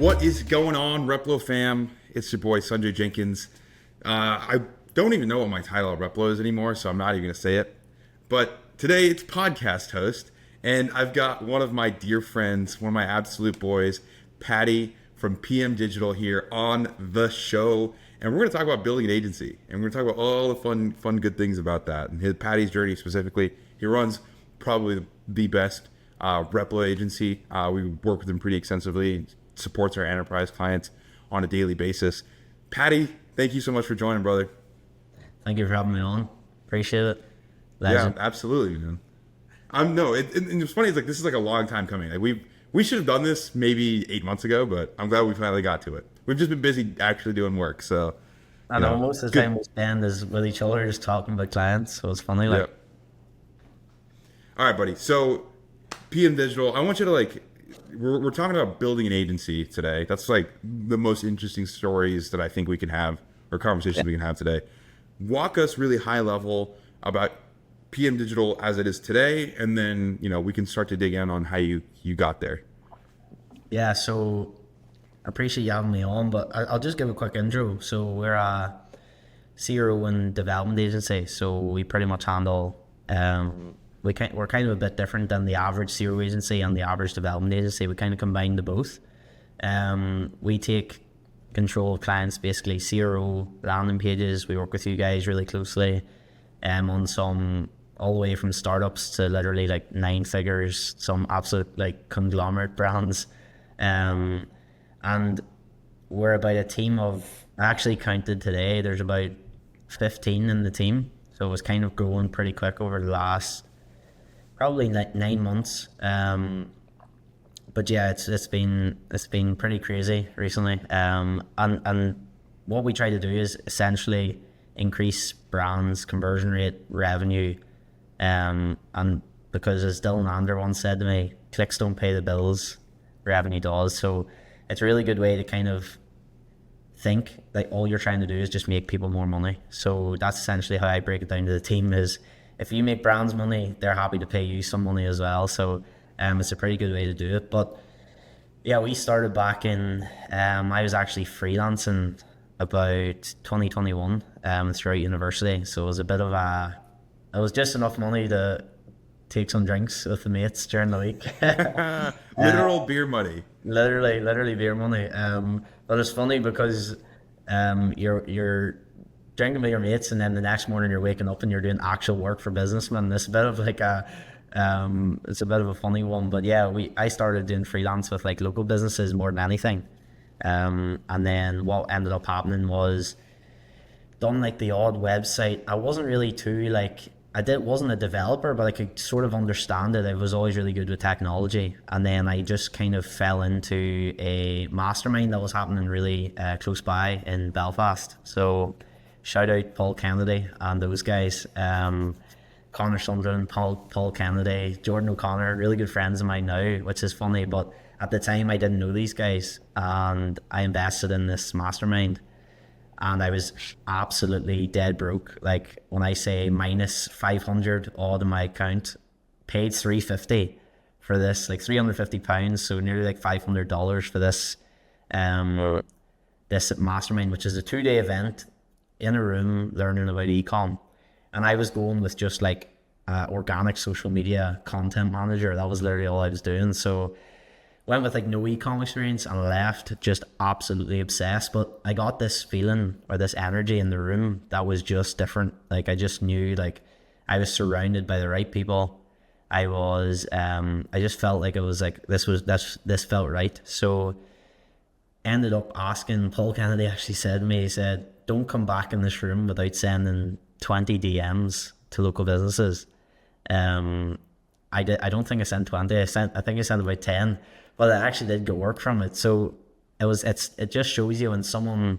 What is going on, Replo fam? It's your boy Sanjay Jenkins. I don't even know what my title of Replo is anymore, so I'm not even going to say it. But today it's podcast host, and I've got one of my dear friends, one of my absolute boys, Patty from PM Digital here on the show. And we're going to talk about building an agency, and we're going to talk about all the fun, good things about that. And Patty's journey specifically, he runs probably the best Replo agency. We work with him pretty extensively. Supports our enterprise clients on a daily basis. Patty, thank you so much for joining, brother. Thank you for having me on. Appreciate it. Legend. Yeah, absolutely, man. And it's funny. It's like this is like a long time coming. Like we should have done this maybe 8 months ago, but I'm glad we finally got to it. We've just been busy actually doing work. So I know most of the time we spend is with each other, just talking about clients. So it's funny. Like, yep. All right, buddy. So PM Digital, I want you to we're talking about building an agency today. That's like the most interesting stories that I think we can have, or conversations we can have today. Walk us really high level about PM Digital as it is today, and then we can start to dig in on how you got there. Yeah, so I appreciate you having me on, but I'll just give a quick intro. So we're a CRO and development agency, so we pretty much handle we're kind of a bit different than the average CRO agency and the average development agency. We kind of combine the both. We take control of clients, basically CRO, landing pages. We work with you guys really closely on some all the way from startups to literally like 9 figures, some absolute like conglomerate brands. And we're about a team of, I actually counted today, there's about 15 in the team. So it was kind of growing pretty quick over the last probably 9 months. But yeah, it's been pretty crazy recently. And what we try to do is essentially increase brands, conversion rate, revenue. And because as Dylan Ander once said to me, clicks don't pay the bills, revenue does. So it's a really good way to kind of think like all you're trying to do is just make people more money. So that's essentially how I break it down to the team is, if you make brands money, they're happy to pay you some money as well. So it's a pretty good way to do it. But yeah, we started back in, I was actually freelancing about 2021 throughout university. So it was just enough money to take some drinks with the mates during the week. Literal beer money. Literally beer money. But it's funny because you're drinking with your mates, and then the next morning you're waking up and you're doing actual work for businessmen. It's a bit of like it's a bit of a funny one, but yeah, I started doing freelance with like local businesses more than anything, and then what ended up happening was done like the odd website. I wasn't really too wasn't a developer, but I could sort of understand it. I was always really good with technology, and then I just kind of fell into a mastermind that was happening really close by in Belfast. So shout out Paul Kennedy and those guys, Connor Sunderland, Paul Kennedy, Jordan O'Connor, really good friends of mine now, which is funny, but at the time I didn't know these guys, and I invested in this mastermind, and I was absolutely dead broke. Like when I say minus 500 odd in my account, paid 350 for this, like £350, so nearly like $500 for this this mastermind, which is a 2-day event in a room learning about ecom. And I was going with just like organic social media content manager. That was literally all I was doing. So went with like no ecom experience and left just absolutely obsessed. But I got this feeling or this energy in the room that was just different. Like I just knew like I was surrounded by the right people. I just felt like it was like this felt right. So ended up asking, Paul Kennedy actually said to me, he said, don't come back in this room without sending 20 DMs to local businesses. I don't think I sent 20. I think I sent about 10, but I actually did get work from it. So it just shows you when someone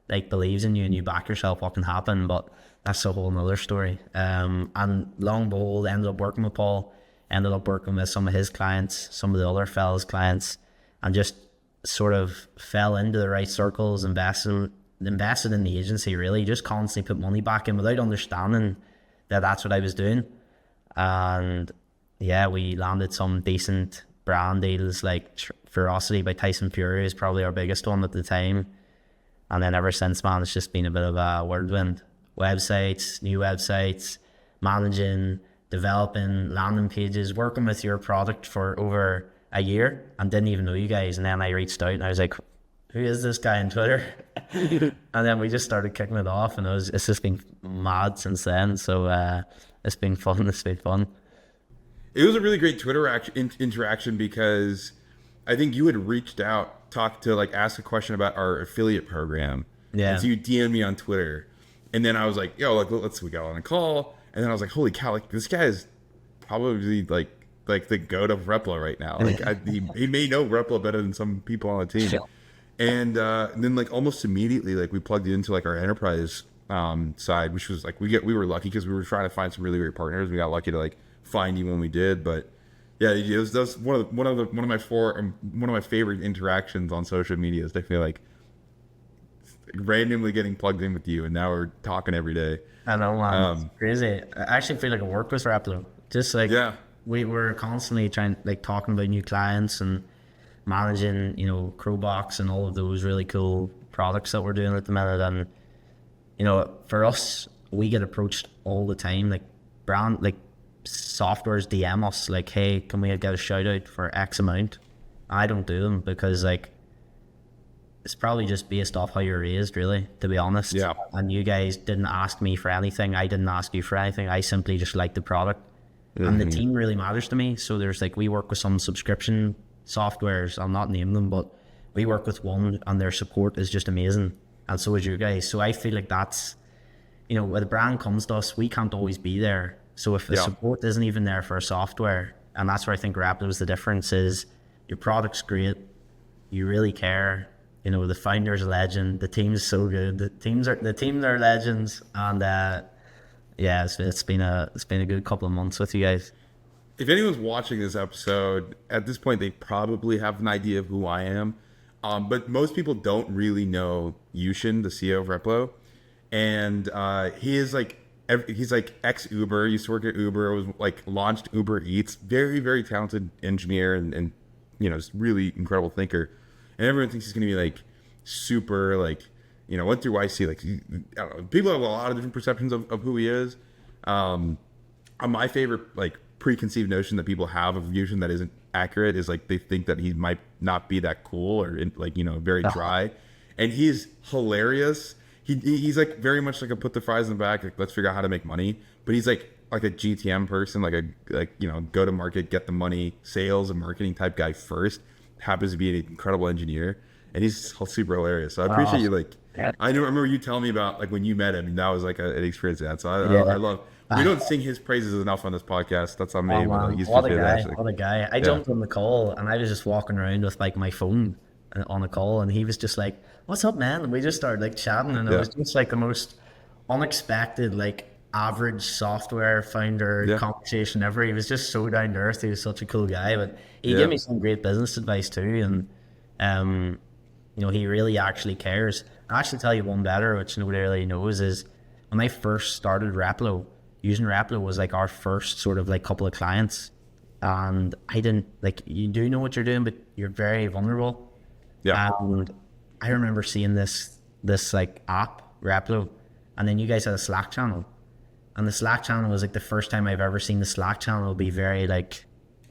like believes in you and you back yourself, what can happen. But that's a whole nother story. And long and behold, ended up working with Paul, ended up working with some of his clients, some of the other fellas' clients, and just sort of fell into the right circles, invested in the agency, really, just constantly put money back in without understanding that that's what I was doing. And yeah, we landed some decent brand deals like Ferocity by Tyson Fury is probably our biggest one at the time. And then ever since, man, it's just been a bit of a whirlwind. Websites, new websites, managing, developing landing pages, working with your product for over a year and didn't even know you guys. And then I reached out and I was like, who is this guy on Twitter? And then we just started kicking it off, and it's just been mad since then. So it's been fun. It's been fun. It was a really great Twitter interaction because I think you had reached out, talked to, like, ask a question about our affiliate program. Yeah. And so you DM'd me on Twitter. And then I was like, yo, like, we got on a call. And then I was like, holy cow, like, this guy is probably like the goat of Replo right now. Like, he may know Replo better than some people on the team. Sure. And then, like, almost immediately, like, we plugged it into, like, our enterprise side, which was like, we were lucky because we were trying to find some really great partners. We got lucky to, like, find you when we did. But yeah, it was one of my favorite interactions on social media. Is I feel like randomly getting plugged in with you, and now we're talking every day. I know, man. It's crazy. I actually feel like I work with Replo. Just like, Yeah. we were constantly talking about new clients and managing, Crowbox and all of those really cool products that we're doing at the minute. And, for us, we get approached all the time. Like, softwares DM us like, hey, can we get a shout out for X amount? I don't do them because, like, it's probably just based off how you're raised, really, to be honest. Yeah. And you guys didn't ask me for anything. I didn't ask you for anything. I simply just like the product. And the team really matters to me. So there's we work with some subscription softwares. I'll not name them, but we work with one and their support is just amazing. And so is you guys. So I feel like that's, when the brand comes to us, we can't always be there. So if the support isn't even there for a software, and that's where I think Replo is the difference, is your product's great, you really care, the founder's a legend, the team's so good, the teams are legends, and yeah, it's been a good couple of months with you guys. If anyone's watching this episode, at this point, they probably have an idea of who I am. But most people don't really know Yushin, the CEO of Replo. And he's like ex-Uber, used to work at Uber, was like launched Uber Eats. Very, very talented engineer and really incredible thinker. And everyone thinks he's going to be like super, like, went through YC. Like, I don't know, people have a lot of different perceptions of who he is. My favorite, like, preconceived notion that people have of Yushin that isn't accurate is, like, they think that he might not be that cool or, like, very dry. And he's hilarious. He's like very much like a put the fries in the back, like, let's figure out how to make money. But he's like a GTM person, go to market, get the money, sales and marketing type guy first. Happens to be an incredible engineer, and he's super hilarious. So I appreciate you. Like, I remember you telling me about, like, when you met him, and that was like an experience. So I love. We don't sing his praises enough on this podcast. That's on me. But he's what a guy! I jumped on the call, and I was just walking around with, like, my phone on a call, and he was just like, "What's up, man?" And we just started, like, chatting, and it was just like the most unexpected, like, average software founder conversation ever. He was just so down to earth. He was such a cool guy, but he gave me some great business advice too, and he really actually cares. I'll actually tell you one better, which nobody really knows, is when I first started Replo, using Replo was like our first sort of like couple of clients, and I didn't, like, you do know what you're doing, but you're very vulnerable. Yeah. And I remember seeing this like app, Replo, and then you guys had a Slack channel. And the Slack channel was like the first time I've ever seen the Slack channel be very, like,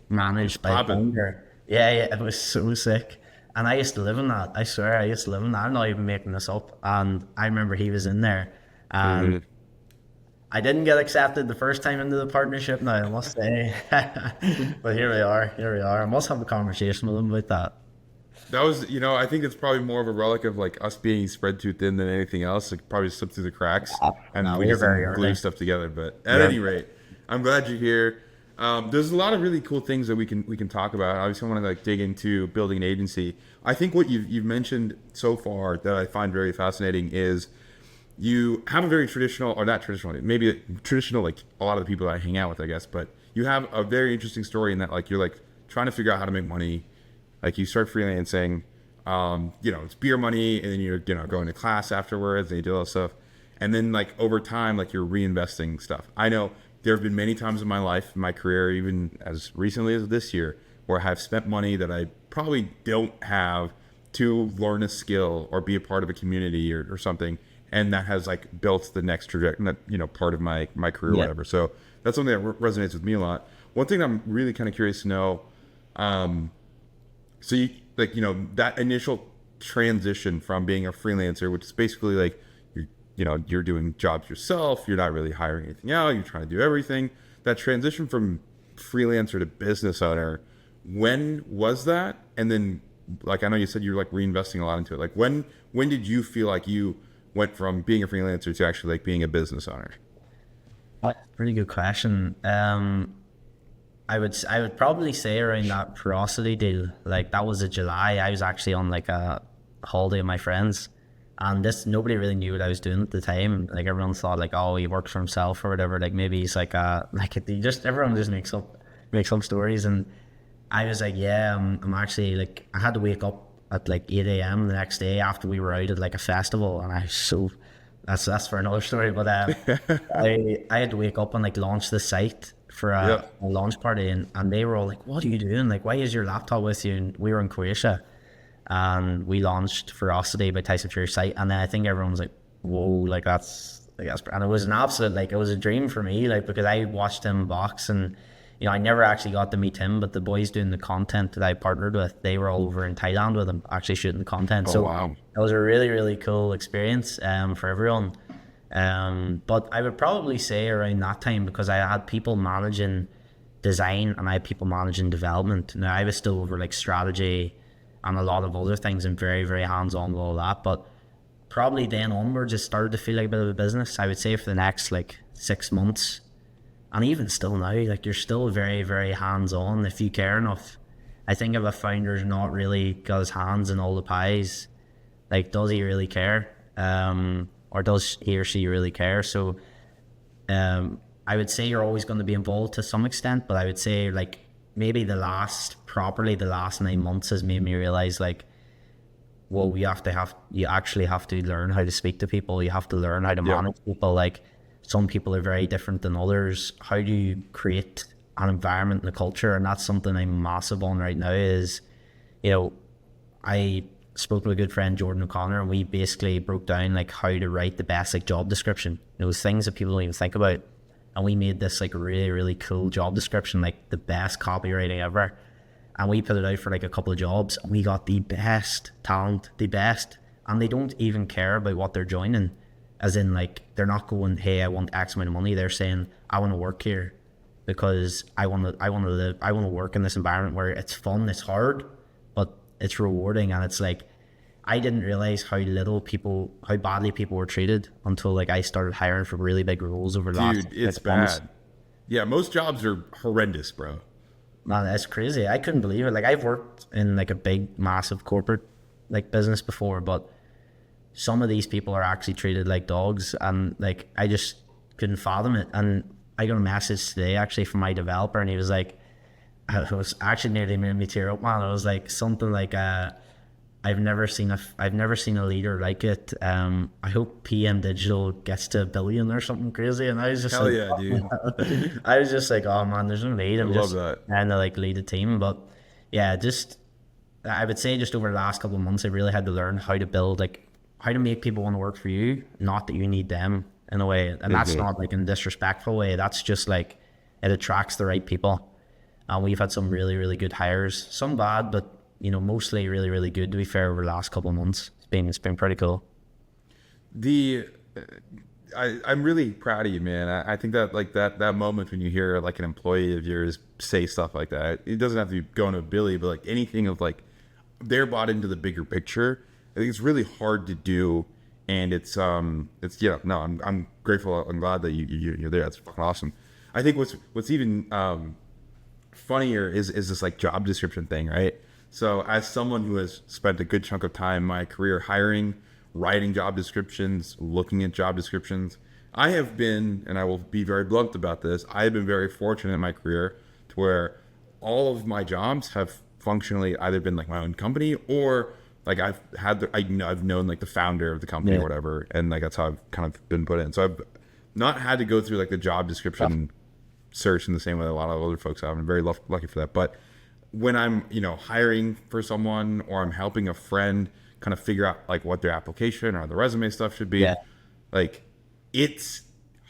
managed by a founder. Yeah, it was so sick. And I used to live in that. I swear, I used to live in that. I'm not even making this up. And I remember he was in there. And I didn't get accepted the first time into the partnership now, I must say. But here we are. I must have a conversation with him about that. That was, I think it's probably more of a relic of, like, us being spread too thin than anything else. It probably slipped through the cracks, and we just glue stuff together. But at any rate, I'm glad you're here. There's a lot of really cool things that we can talk about. Obviously, I want to, like, dig into building an agency. I think what you've mentioned so far that I find very fascinating is you have a very traditional, or not traditional, maybe traditional, like a lot of the people that I hang out with, I guess. But you have a very interesting story in that, like, you're, like, trying to figure out how to make money. Like, you start freelancing, it's beer money, and then you're, going to class afterwards, and you do all that stuff. And then, like, over time, like, you're reinvesting stuff. I know there have been many times in my life, in my career, even as recently as this year, where I've spent money that I probably don't have to learn a skill or be a part of a community or something, and that has like built the next trajectory, part of my career, or Yeah. whatever. So that's something that resonates with me a lot. One thing I'm really kind of curious to know, so you like that initial transition from being a freelancer, which is basically like you're doing jobs yourself, you're not really hiring anything out, you're trying to do everything. That transition from freelancer to business owner, when was that? And then, like, I know you said you're like reinvesting a lot into it. Like, when did you feel like you went from being a freelancer to actually like being a business owner? Pretty good question. I would probably say around that Ferocity deal, like that was a July. I was actually on like a holiday with my friends, and this nobody really knew what I was doing at the time. Like everyone thought like, oh, he works for himself or whatever. Like maybe he's like everyone just makes up stories. And I was like, yeah, I'm actually like I had to wake up at like 8 a.m. the next day after we were out at like a festival, and I was so that's for another story. But I had to wake up and like launch the site for a launch party, and they were all like, what are you doing? Like, why is your laptop with you? And we were in Croatia, and we launched Ferocity by Tyson Fury site, and then I think everyone was like, whoa, like that's and it was an absolute, like, it was a dream for me, like, because I watched him box, and I never actually got to meet him, but the boys doing the content that I partnered with, they were all over in Thailand with him actually shooting the content. So Wow. it was a really, really cool experience for everyone. But I would probably say around that time, because I had people managing design and I had people managing development. Now I was still over like strategy and a lot of other things and very, very hands-on with all that. But probably then onwards, it started to feel like a bit of a business. I would say for the next like 6 months, and even still now, like you're still very, very hands-on if you care enough. I think if a founder's not really got his hands in all the pies, like, does he really care? Or does he or she really care? So I would say you're always going to be involved to some extent, but I would say like maybe the last 9 months has made me realize like, well, you actually have to learn how to speak to people. You have to learn how to manage people. Like, some people are very different than others. How do you create an environment and a culture? And that's something I'm massive on right now is, I spoke to a good friend, Jordan O'Connor, and we basically broke down like how to write the best like job description. Those things that people don't even think about. And we made this like really, really cool job description, like the best copywriting ever. And we put it out for like a couple of jobs, and we got the best talent, the best. And they don't even care about what they're joining. As in, like, they're not going, hey, I want X amount of money. They're saying, I want to work here because I want to work in this environment where it's fun, it's hard, but it's rewarding. And it's like, I didn't realize how badly people were treated until like I started hiring for really big roles over the last It's 6 months. bad. Yeah, most jobs are horrendous, bro. Man, that's crazy. I couldn't believe it. Like, I've worked in like a big, massive corporate like business before, but some of these people are actually treated like dogs, and like I just couldn't fathom it. And I got a message today actually from my developer, and he was like, it was actually nearly made me tear up, man. It was like something like I've never seen a leader like it. I hope PM Digital gets to 1 billion or something crazy. And I was just Hell like, yeah, dude. I was just like, oh man, there's no need. I'm I just love that. trying to like lead a team. But yeah, I would say just over the last couple of months, I really had to learn how to build, like, how to make people want to work for you, not that you need them in a way. And that's not like in a disrespectful way. That's just like, it attracts the right people. And we've had some really, really good hires, some bad, but mostly really, really good, to be fair, over the last couple of months. It's been pretty cool. I'm really proud of you, man. I think that like that moment when you hear like an employee of yours say stuff like that, it doesn't have to be going to Billy, but like anything of like they're bought into the bigger picture. I think it's really hard to do, and it's I'm grateful. I'm glad that you're there. That's fucking awesome. I think what's even funnier is this like job description thing, right? So as someone who has spent a good chunk of time in my career hiring, writing job descriptions, looking at job descriptions, I have been, and I will be very blunt about this, I have been very fortunate in my career to where all of my jobs have functionally either been like my own company or like I've known like the founder of the company or whatever, and like that's how I've kind of been put in. So I've not had to go through like the job description search in the same way that a lot of other folks have. I'm very lucky for that. But when I'm, hiring for someone or I'm helping a friend kind of figure out like what their application or the resume stuff should be, Yeah. like it's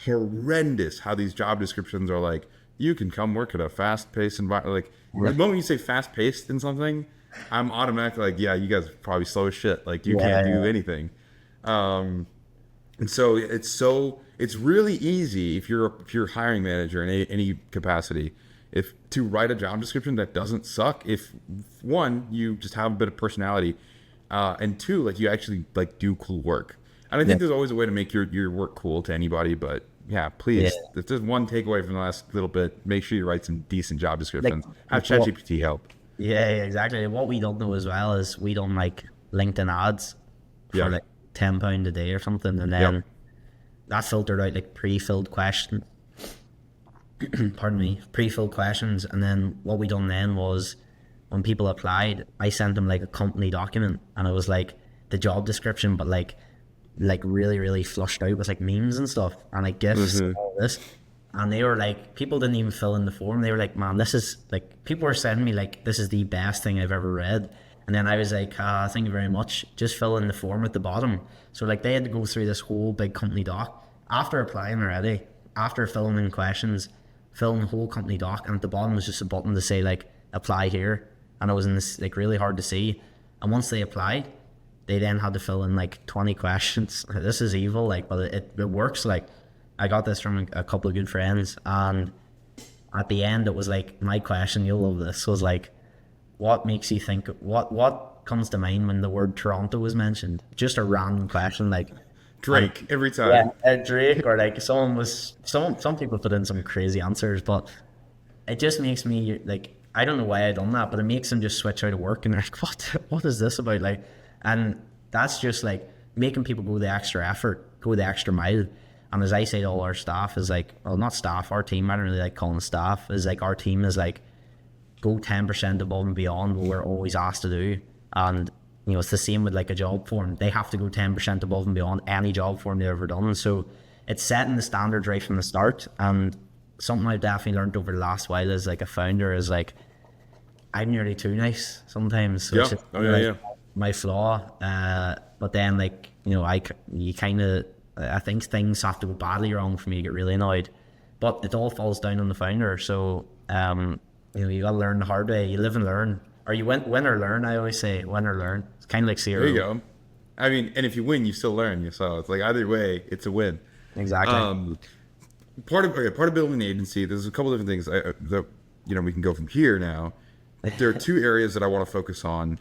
horrendous how these job descriptions are like, you can come work at a fast-paced environment. Like the moment you say fast-paced in something, I'm automatically like, yeah, you guys are probably slow as shit. Like you can't do anything. And so it's really easy if you're a hiring manager in any capacity, if to write a job description that doesn't suck. If one, you just have a bit of personality, and two, like you actually like do cool work. And I think there's always a way to make your work cool to anybody. But yeah, please, if there's one takeaway from the last little bit, make sure you write some decent job descriptions. Have ChatGPT help. Yeah, exactly. What we don't know as well is we don't like LinkedIn ads for like £10 a day or something, and then that filtered out like pre-filled questions. Pardon me, pre-filled questions, and then what we done then was when people applied, I sent them like a company document, and it was like the job description, but like really really flushed out with like memes and stuff and like gifs and all this. And they were like, people didn't even fill in the form. They were like, man, this is like, people were sending me like, this is the best thing I've ever read. And then I was like, thank you very much. Just fill in the form at the bottom. So like they had to go through this whole big company doc after applying already, after filling in questions, filling the whole company doc. And at the bottom was just a button to say like, apply here. And it was in this like really hard to see. And once they applied, they then had to fill in like 20 questions. This is evil, like, but it works. Like, I got this from a couple of good friends, and at the end it was like, my question, you'll love this, was like, what makes you think, what comes to mind when the word Toronto was mentioned? Just a random question, like Drake every time. Yeah, Drake, or like some people put in some crazy answers, but it just makes me like, I don't know why I done that, but it makes them just switch out of work and they're like, what is this about? Like, and that's just like making people go the extra effort, go the extra mile. And as I say to all our staff is like, well, not staff, our team, I don't really like calling staff, is like our team is like, go 10% above and beyond what we're always asked to do. And, it's the same with like a job form. They have to go 10% above and beyond any job form they've ever done. So it's setting the standards right from the start. And something I've definitely learned over the last while as like a founder is like, I'm nearly too nice sometimes. So it's just my flaw. But then like, I think things have to go badly wrong for me to get really annoyed, but it all falls down on the founder. So you gotta learn the hard way. You live and learn, or you win or learn. I always say win or learn. It's kind of like zero. There you go. I mean, and if you win, you still learn. So it's like either way, it's a win. Exactly. Part of building an agency, there's a couple different things that we can go from here now. There are two areas that I want to focus on.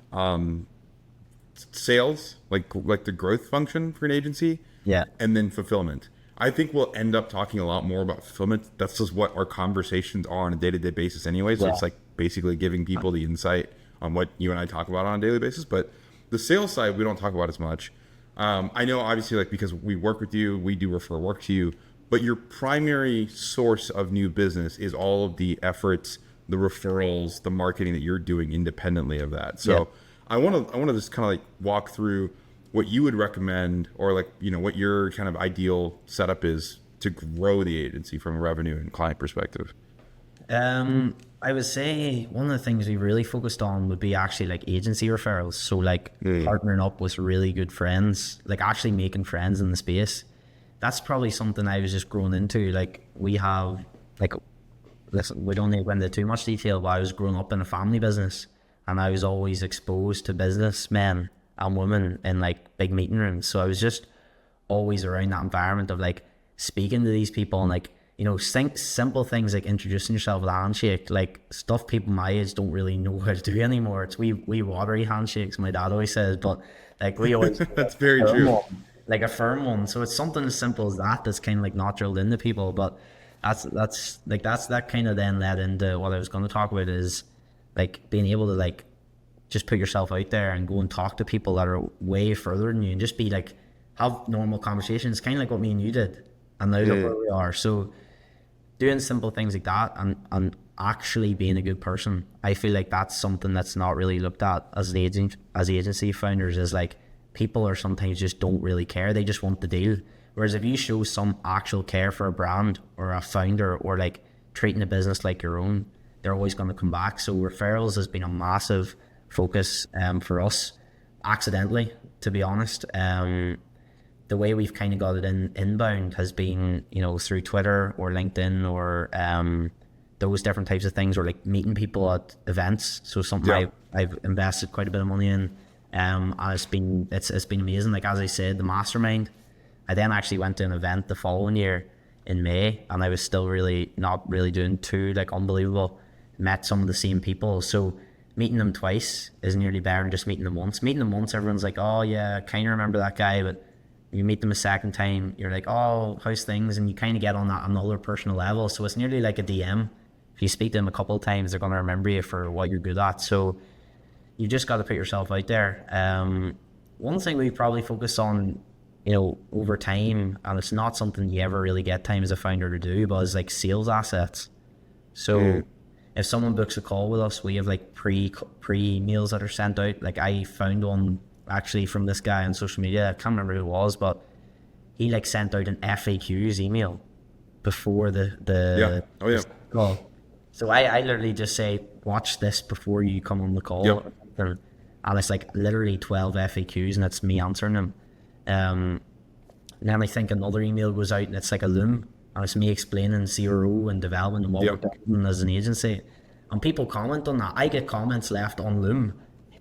Sales, like the growth function for an agency. Yeah. And then fulfillment. I think we'll end up talking a lot more about fulfillment. That's just what our conversations are on a day-to-day basis anyway. So it's like basically giving people the insight on what you and I talk about on a daily basis. But the sales side, we don't talk about as much. I know obviously like because we work with you, we do refer work to you, but your primary source of new business is all of the efforts, the referrals, the marketing that you're doing independently of that. So I want to just kind of like walk through what you would recommend, or like, what your kind of ideal setup is to grow the agency from a revenue and client perspective. I would say one of the things we really focused on would be actually like agency referrals. So like partnering up with really good friends, like actually making friends in the space. That's probably something I was just growing into. Like we have like, listen, we don't need to go into too much detail, but I was growing up in a family business and I was always exposed to businessmen and women in like big meeting rooms. So I was just always around that environment of like speaking to these people and like, simple things like introducing yourself with a handshake, like stuff people my age don't really know how to do anymore. It's wee watery handshakes, my dad always says, but like we always that's very true. Like a firm one. So it's something as simple as that that's kind of like not drilled into people. But that kind of then led into what I was going to talk about, is like being able to like just put yourself out there and go and talk to people that are way further than you and just be like, have normal conversations, kind of like what me and you did. And now look where we are. So doing simple things like that and actually being a good person, I feel like that's something that's not really looked at as agency founders, is like people are sometimes just don't really care. They just want the deal. Whereas if you show some actual care for a brand or a founder, or like treating a business like your own, they're always going to come back. So referrals has been a massive focus for us, accidentally, to be honest. The way we've kind of got it inbound has been, you know, through Twitter or LinkedIn or those different types of things, or like meeting people at events. So something I've invested quite a bit of money in. And it's been amazing. Like, as I said, the mastermind, I then actually went to an event the following year in May, and I was still not really doing too like unbelievable. Met some of the same people, so meeting them twice is nearly better than just meeting them once. Meeting them once, everyone's like, oh yeah, I kind of remember that guy, but you meet them a second time, you're like, oh, how's things? And you kind of get on that another personal level. So it's nearly like a DM. If you speak to them a couple of times, they're going to remember you for what you're good at. So you just got to put yourself out there. One thing we probably focus on, you know, over time, and it's not something you ever really get time as a founder to do, but is like sales assets. So if someone books a call with us, we have like pre emails that are sent out. Like, I found one actually from this guy on social media. I can't remember who it was, but he like sent out an FAQs email before the call. So I literally just say, watch this before you come on the call. And it's like literally 12 FAQs, and it's me answering them. And then I think another email goes out, and it's like a Loom, and it's me explaining CRO and development and what we're doing as an agency. And people comment on that. I get comments left on Loom,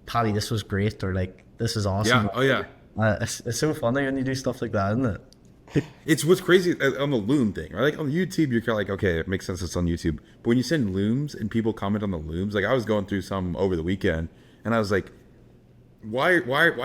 Paddy, this was great, or like, this is awesome. It's so funny when you do stuff like that, isn't it? It's what's crazy on the Loom thing, right? Like on YouTube, you're kind of like, okay, it makes sense it's on YouTube. But when you send Looms and people comment on the Looms, like I was going through some over the weekend, and I was like, why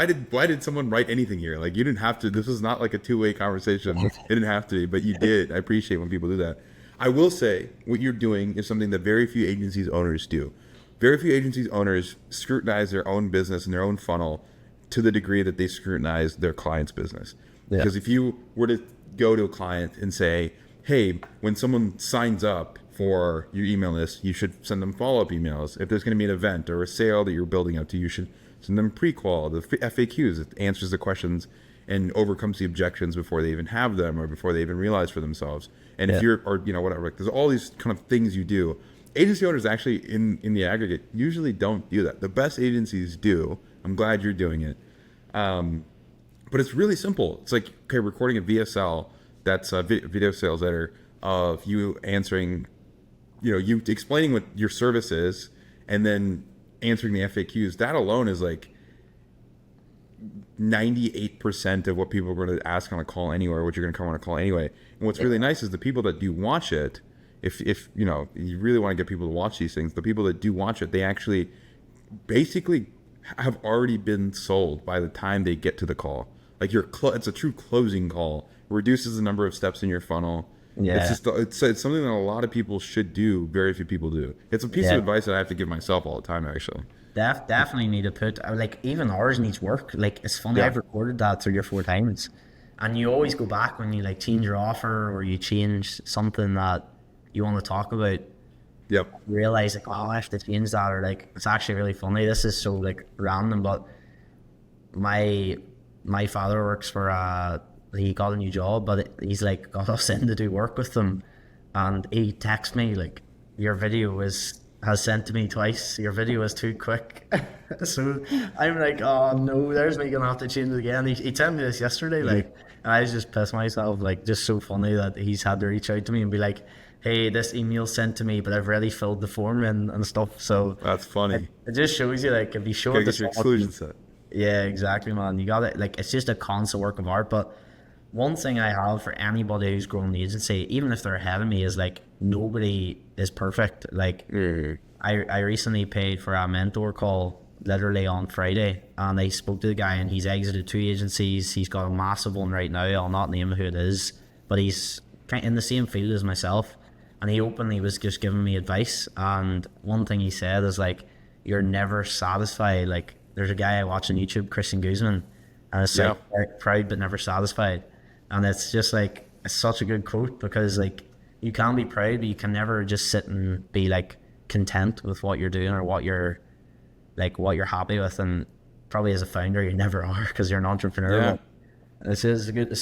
did someone write anything here? Like, you didn't have to. This is not like a two-way conversation. It didn't have to be, but you did. I appreciate when people do that. I will say what you're doing is something that very few agencies owners do. Very few agencies owners scrutinize their own business and their own funnel to the degree that they scrutinize their client's business. Yeah. Because if you were to go to a client and say, hey, when someone signs up for your email list, you should send them follow-up emails. If there's going to be an event or a sale that you're building up to, you should send them pre-qual, the FAQs. It answers the questions and overcomes the objections before they even have them or before they even realize for themselves. And if you're, or, you know, whatever, like, there's all these kind of things you do. Agency owners actually, in the aggregate, usually don't do that. The best agencies do. I'm glad you're doing it. But it's really simple. It's like, okay, recording a VSL, that's a video sales letter of you answering, you know, you explaining what your service is and then answering the FAQs. That alone is like 98% of what people are going to ask on a call anywhere, what you're going to come on a call anyway. And what's really nice is the people that do watch it, if you know, you really want to get people to watch these things, the people that do watch it, they actually basically have already been sold by the time they get to the call. Like, it's a true closing call. It reduces the number of steps in your funnel. Yeah. It's something that a lot of people should do. Very few people do. It's a piece of advice that I have to give myself all the time, actually. Definitely need to put, like, even ours needs work. Like, it's funny, I've recorded that 3 or 4 times, and you always go back when you like change your offer or you change something that you want to talk about. Yep. Realize like, oh, I have to change that, or like, it's actually really funny. This is so like random, but my father works for he got a new job, but he's like got us in to do work with them, and he texts me like, your video has sent to me twice, your video is too quick. So I'm like, oh no, there's me gonna have to change it again. He told me this yesterday, like, and I was just pissed myself, like, just so funny that he's had to reach out to me and be like, hey, this email sent to me, but I've already filled the form in and stuff. So that's funny. It just shows you, like, if you show it, your exclusion set. Yeah, exactly, man. You got it. Like, it's just a constant work of art. But one thing I have for anybody who's growing the agency, even if they're ahead of me, is like, nobody is perfect. Like, I recently paid for a mentor call literally on Friday, and I spoke to the guy, and he's exited 2 agencies. He's got a massive one right now. I'll not name who it is, but he's kind of in the same field as myself. And he openly was just giving me advice. And one thing he said is like, you're never satisfied. Like, there's a guy I watch on YouTube, Christian Guzman, and it's like, proud but never satisfied. And it's just like, it's such a good quote, because like, you can be proud, but you can never just sit and be like content with what you're doing or what you're happy with. And probably as a founder, you never are, because you're an entrepreneur. Yeah. It's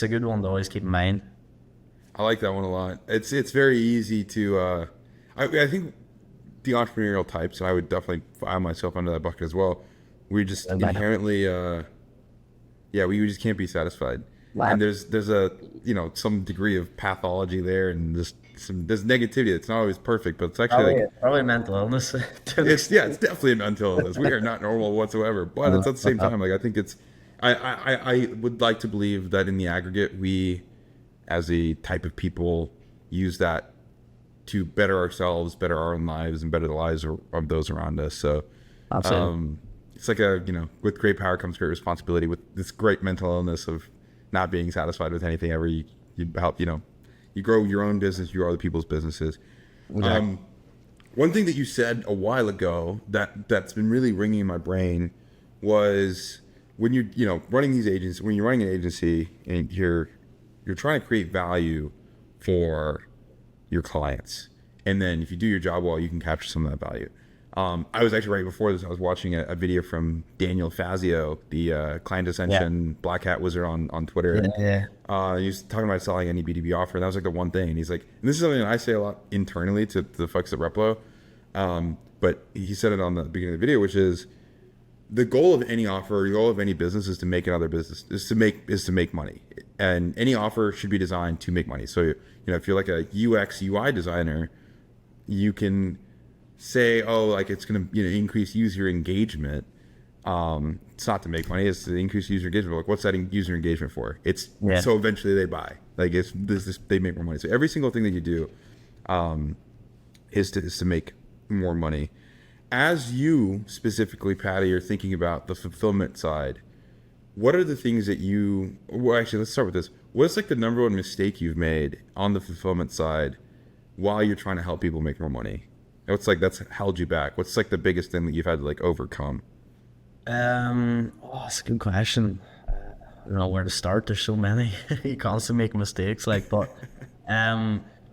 a good one to always keep in mind. I like that one a lot. It's very easy to, I think the entrepreneurial types, and I would definitely file myself under that bucket as well. We just inherently, we just can't be satisfied. Wow. And there's a some degree of pathology there, and there's negativity. It's not always perfect, but it's actually Probably mental illness. it's definitely a mental illness. We are not normal whatsoever, but it's at the same time, like I think it's I would like to believe that in the aggregate, we as a type of people use that to better ourselves, better our own lives, and better the lives of those around us. So it's like with great power comes great responsibility. With this great mental illness of not being satisfied with anything ever, you help you grow your own business, you grow other people's businesses. Exactly. One thing that you said a while ago that's been really ringing in my brain was when you're running these agencies, when you're running an agency and you're trying to create value for your clients, and then if you do your job well, you can capture some of that value. I was actually right before this, I was watching a video from Daniel Fazio, the client ascension black hat wizard on Twitter. He was talking about selling any B2B offer, and that was like the one thing. And he's like, and this is something that I say a lot internally to the folks at Replo, but he said it on the beginning of the video, which is the goal of any offer, the goal of any business is to make another business, is to make money, and any offer should be designed to make money. So if you're like a UX UI designer, you can say, like it's going to increase user engagement. It's not to make money, it's to increase user engagement. Like, what's that user engagement for? It's so eventually they buy. Like, it's this they make more money. So every single thing that you do is to make more money. As you specifically, Patty, are thinking about the fulfillment side, what are the things that actually, let's start with this. What's like the number one mistake you've made on the fulfillment side while you're trying to help people make more money? What's like that's held you back? What's like the biggest thing that you've had to like overcome? That's a good question. I don't know where to start. There's so many. You constantly make mistakes. But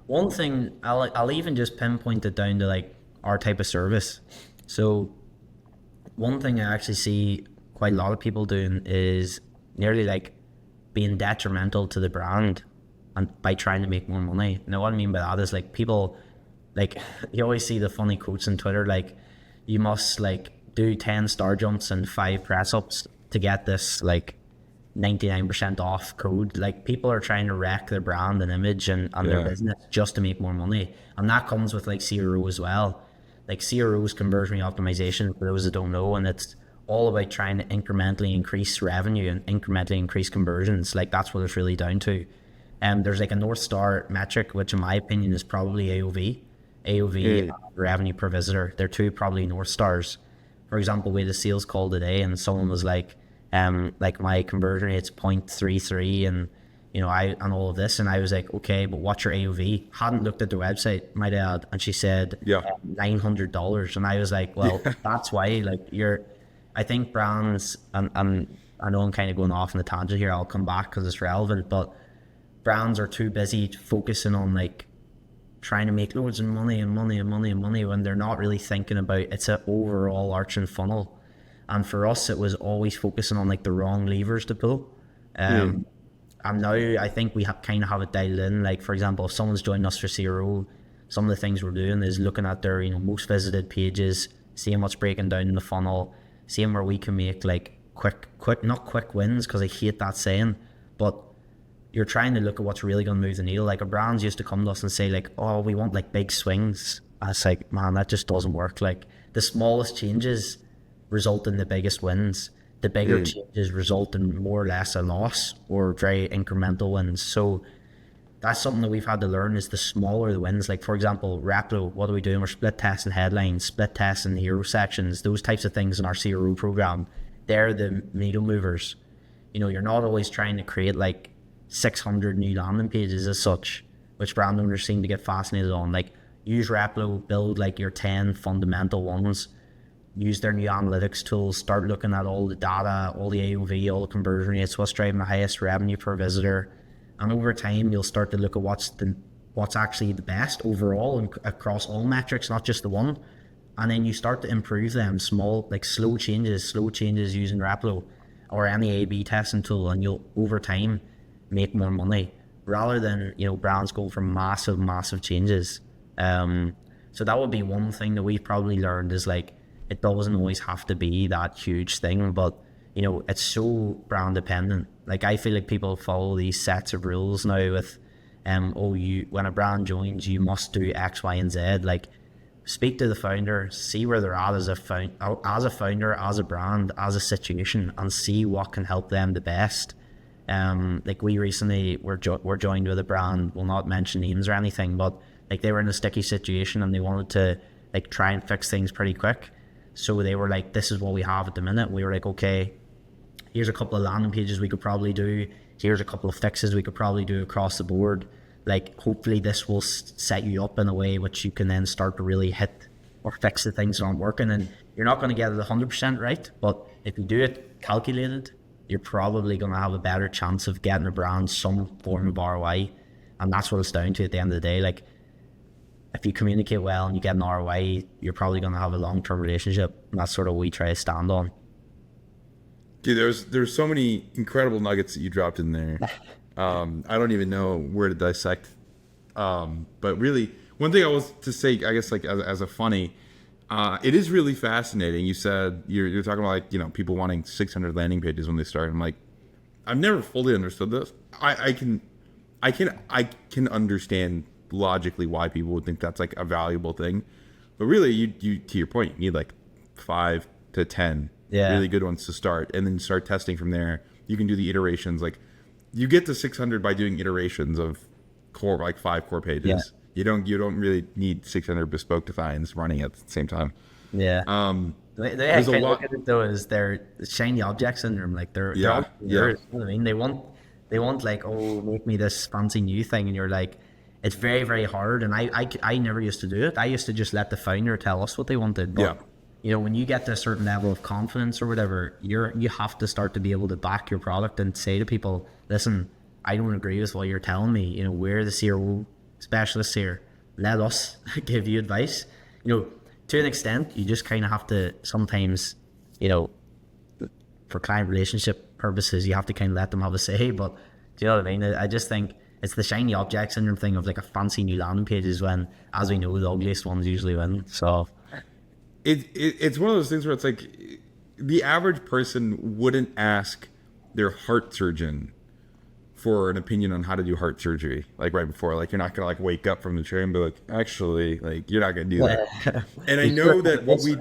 one thing I'll even just pinpoint it down to like our type of service. So one thing I actually see quite a lot of people doing is nearly like being detrimental to the brand, and by trying to make more money. Now what I mean by that is like people, like you always see the funny quotes on Twitter, like you must like do 10 star jumps and 5 press ups to get this like 99% off code. Like people are trying to wreck their brand and image and their business just to make more money, and that comes with like CRO as well. Like CRO is conversion optimization, for those that don't know, and it's all about trying to incrementally increase revenue and incrementally increase conversions. Like that's what it's really down to. There's like a North Star metric, which in my opinion is probably AOV, revenue per visitor. They're two probably North Stars. For example, we had a sales call today, and someone was like my conversion rate's 0.33, and and all of this, and I was like, okay, but what's your AOV? Hadn't looked at the website, my dad, and she said $900, and I was like, well, that's why like I think brands, and I know I'm kind of going off on a tangent here. I'll come back because it's relevant, but brands are too busy focusing on like trying to make loads of money when they're not really thinking about it's an overall arching funnel. And for us, it was always focusing on like the wrong levers to pull. And now I think we kind of have it dialed in. Like for example, if someone's joining us for CRO, some of the things we're doing is looking at their most visited pages, seeing what's breaking down in the funnel, seeing where we can make like not quick wins, because I hate that saying, but you're trying to look at what's really going to move the needle. Like a brands used to come to us and say like, oh, we want like big swings. I was like, man, that just doesn't work. Like the smallest changes result in the biggest wins. The bigger changes result in more or less a loss or very incremental wins. So that's something that we've had to learn, is the smaller the wins. Like for example, Replo, what are we doing? We're split testing headlines, split testing hero sections, those types of things in our CRO program. They're the needle movers. You're not always trying to create like 600 new landing pages as such, which brand owners seem to get fascinated on. Like use Replo, build like your 10 fundamental ones, use their new analytics tools, start looking at all the data, all the AOV, all the conversion rates, what's driving the highest revenue per visitor. And over time, you'll start to look at what's actually the best overall and across all metrics, not just the one. And then you start to improve them, slow changes using Replo or any A/B testing tool, and you'll over time make more money rather than brands go for massive changes. So that would be one thing that we've probably learned is like, it doesn't always have to be that huge thing, but you know, it's so brand dependent. Like I feel like people follow these sets of rules now with, when a brand joins, you must do X, Y, and Z. Like, speak to the founder, see where they're at as a founder, as a brand, as a situation, and see what can help them the best. Like we recently were joined with a brand, we'll not mention names or anything, but like they were in a sticky situation and they wanted to like try and fix things pretty quick. So they were like, this is what we have at the minute. We were like, okay, here's a couple of landing pages we could probably do. Here's a couple of fixes we could probably do across the board. Like, hopefully this will set you up in a way which you can then start to really hit or fix the things that aren't working. And you're not going to get it 100% right, but if you do it calculated, you're probably going to have a better chance of getting a brand some form of ROI. And that's what it's down to at the end of the day. Like, if you communicate well and you get an ROI, you're probably going to have a long-term relationship. And that's sort of what we try to stand on. Dude, there's so many incredible nuggets that you dropped in there. I don't even know where to dissect. But really, one thing I was to say, I guess, like as a funny, it is really fascinating. You said you're talking about, like, you know, people wanting 600 landing pages when they start. I'm like, I've never fully understood this. I can understand logically why people would think that's like a valuable thing, but really, you to your point, you need like 5 to 10 really good ones to start, and then start testing from there. You can do the iterations. Like, you get to 600 by doing iterations of core, like 5 core pages. Yeah. You don't really need 600 bespoke designs running at the same time. Yeah. The way I kind of look at it though is they're shiny object syndrome. Like they're all yours, you know what I mean? They want like, oh, make me this fancy new thing, and you're like, it's very, very hard. And I never used to do it. I used to just let the founder tell us what they wanted. But, you know, when you get to a certain level of confidence or whatever, you have to start to be able to back your product and say to people, listen, I don't agree with what you're telling me. You know, we're the CRO specialists here. Let us give you advice. You know, to an extent, you just kind of have to sometimes, you know, for client relationship purposes, you have to kind of let them have a say. But do you know what I mean? I just think it's the shiny object syndrome thing of like a fancy new landing pages when, as we know, the ugliest ones usually win. So it's one of those things where it's like the average person wouldn't ask their heart surgeon for an opinion on how to do heart surgery, like right before. Like, you're not gonna like wake up from the chair and be like, actually, like, you're not gonna do that. And I know that what we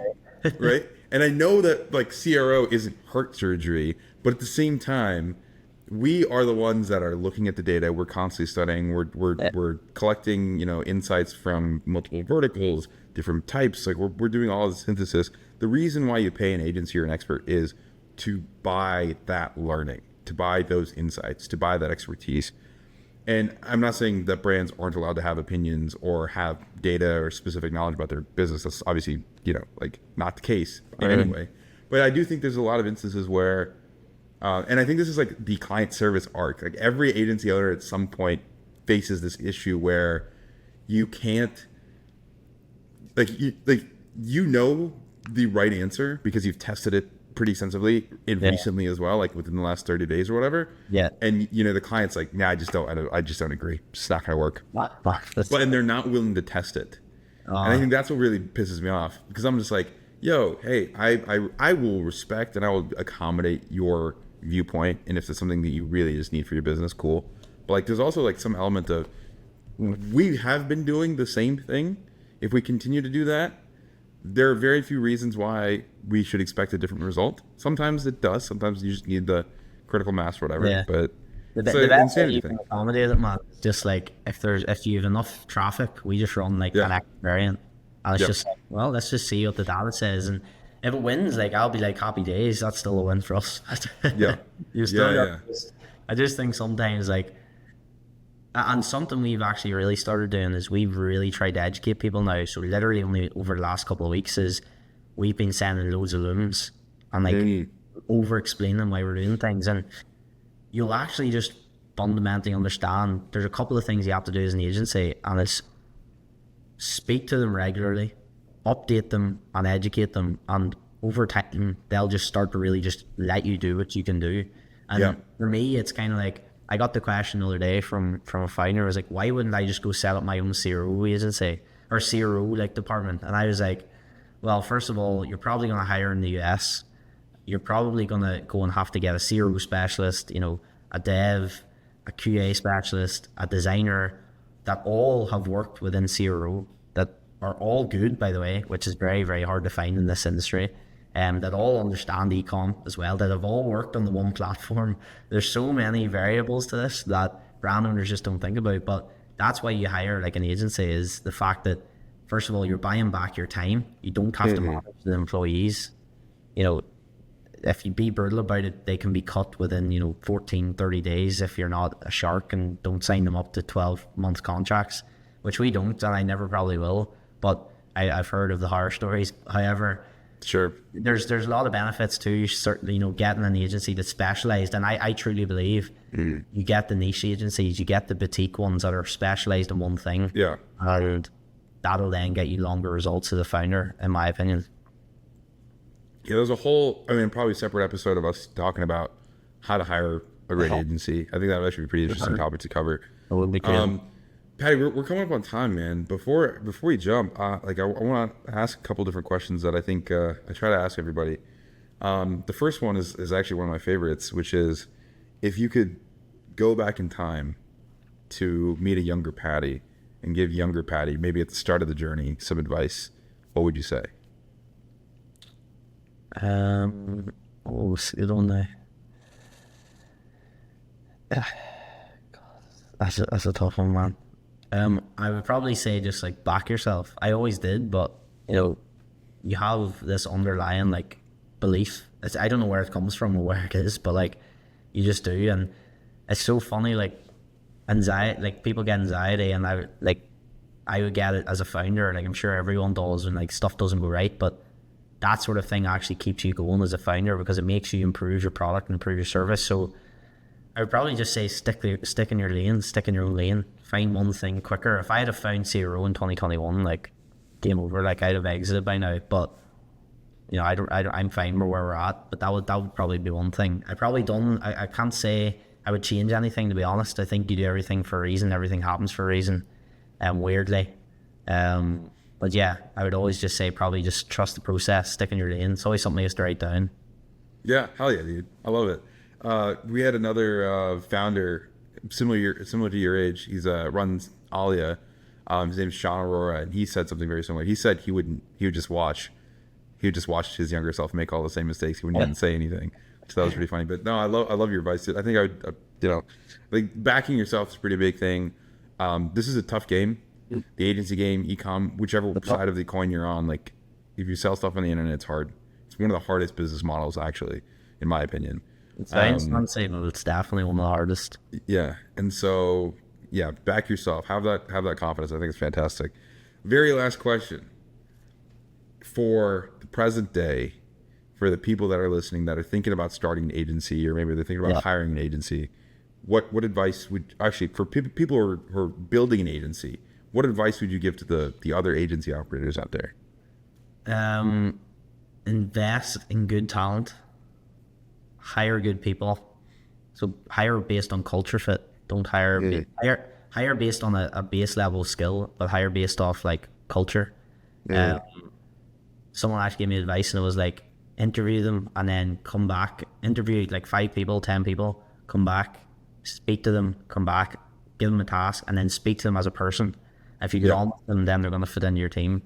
right, and I know that like CRO isn't heart surgery, but at the same time, we are the ones that are looking at the data. We're constantly studying. We're collecting, you know, insights from multiple verticals, different types. Like, we're doing all the synthesis. The reason why you pay an agency or an expert is to buy that learning, to buy those insights, to buy that expertise. And I'm not saying that brands aren't allowed to have opinions or have data or specific knowledge about their business. That's obviously, you know, like not the case in any way. But I do think there's a lot of instances where, and I think this is like the client service arc. Like, every agency owner at some point faces this issue where you can't, you know the right answer because you've tested it pretty extensively and recently as well, like within the last 30 days or whatever. Yeah. And you know, the client's like, nah, I just don't agree. It's just not gonna work. And they're not willing to test it. And I think that's what really pisses me off, because I'm just like, yo, hey, I will respect and I will accommodate your viewpoint, and if it's something that you really just need for your business, cool. But like, there's also like some element of, we have been doing the same thing. If we continue to do that, there are very few reasons why we should expect a different result. Sometimes it does. Sometimes you just need the critical mass or whatever. Yeah. But the best way you can accommodate it, man, just like if you have enough traffic, we just run like an active variant. And it's just like, well, let's just see what the data says. And if it wins, like, I'll be like, happy days. That's still a win for us. I just think sometimes, like, and something we've actually really started doing is we've really tried to educate people now. So literally only over the last couple of weeks is we've been sending loads of looms and like over explaining why we're doing things. And you'll actually just fundamentally understand there's a couple of things you have to do as an agency, and it's speak to them regularly, update them and educate them, and over time they'll just start to really just let you do what you can do. And for me, it's kind of like, I got the question the other day from a founder. I was like, why wouldn't I just go set up my own CRO agency? or CRO like department. And I was like, well, first of all, you're probably going to hire in the US. You're probably going to go and have to get a CRO specialist, a dev, a QA specialist, a designer that all have worked within CRO, that are all good, by the way, which is very, very hard to find in this industry, that all understand ecom as well, that have all worked on the one platform. There's so many variables to this that brand owners just don't think about, but that's why you hire like an agency, is the fact that, first of all, you're buying back your time. You don't have to manage the employees. If you be brutal about it, they can be cut within, 14, 30 days if you're not a shark and don't sign them up to 12-month contracts, which we don't, and I never probably will. But I've heard of the horror stories. However, Sure. there's a lot of benefits to certainly, getting an agency that's specialized. And I truly believe you get the niche agencies, you get the boutique ones that are specialized in one thing. Yeah. And that'll then get you longer results as a founder, in my opinion. Yeah, there's a whole, probably separate episode of us talking about how to hire a great agency. I think that would actually be a pretty interesting topic to cover. It would be great. Patty, we're coming up on time, man. Before we jump, I want to ask a couple different questions that I think I try to ask everybody. The first one is actually one of my favorites, which is, if you could go back in time to meet a younger Patty and give younger Patty, maybe at the start of the journey, some advice, what would you say? Good on there. That's a tough one, man. I would probably say just like back yourself. I always did, but you have this underlying like belief. I don't know where it comes from or where it is, but like you just do, and it's so funny. Like anxiety, like people get anxiety, and I would get it as a founder. Like I'm sure everyone does, and like stuff doesn't go right, but that sort of thing actually keeps you going as a founder because it makes you improve your product and improve your service. So I would probably just say stick in your lane, stick in your own lane, find one thing quicker. If I had found CRO in 2021, like game over, like I'd have exited by now. But I'm fine with where we're at. But that would probably be one thing. I can't say I would change anything, to be honest. I think you do everything for a reason. Everything happens for a reason. Weirdly. But yeah, I would always just say probably just trust the process, stick in your lane. It's always something you have to write down. Yeah, hell yeah, dude. I love it. We had another founder similar to your age. He's runs Alia. His name's Sean Aurora, and he said something very similar. He said he would just watch his younger self make all the same mistakes. He wouldn't even say anything. So that was pretty funny. But no, I love your advice. I think I would, like backing yourself is a pretty big thing. This is a tough game. The agency game, ecom, whichever side of the coin you're on, like if you sell stuff on the internet, it's hard. It's one of the hardest business models, actually, in my opinion. It's not saying that it's definitely one of the hardest. Yeah, and so back yourself. Have that confidence. I think it's fantastic. Very last question for the present day, for the people that are listening that are thinking about starting an agency, or maybe they're thinking about hiring an agency. What advice would actually for people who are building an agency? What advice would you give to the other agency operators out there? Invest in good talent. Hire good people. So hire based on culture fit. Don't hire hire based on a base level skill, but hire based off like culture. Someone actually gave me advice, and it was like interview them and then come back. Interview like 5 people, 10 people. Come back, speak to them. Come back, give them a task, and then speak to them as a person. If you get on with them, then they're going to fit into your team.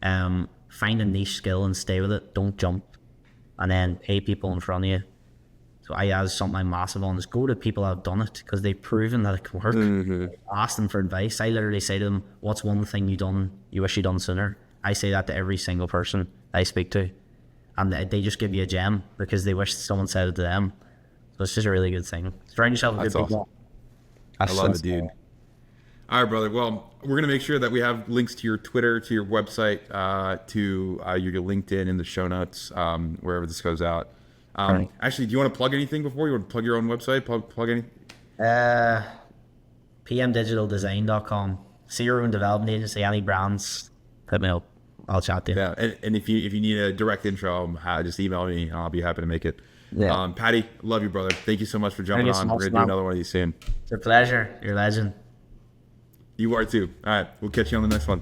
Find a niche skill and stay with it. Don't jump. And then pay people in front of you. So that's something I'm massive on, is go to people that have done it because they've proven that it can work. Ask them for advice. I literally say to them, what's one thing you wish you'd done sooner? I say that to every single person I speak to. And they just give you a gem because they wish someone said it to them. So it's just a really good thing. Surround yourself with good people. I love it, dude. All right, brother. Well, we're going to make sure that we have links to your Twitter, to your website, to your LinkedIn in the show notes, wherever this goes out. Actually, do you want to plug anything before? You want to plug your own website? Plug anything? pmdigitaldesign.com. See your own development agency, any brands, hit me up. I'll chat to you. Yeah, and if you need a direct intro, just email me. I'll be happy to make it. Yeah. Patty, love you, brother. Thank you so much for jumping on. We're going to do another one of these soon. It's a pleasure. You're a legend. You are too. All right. We'll catch you on the next one.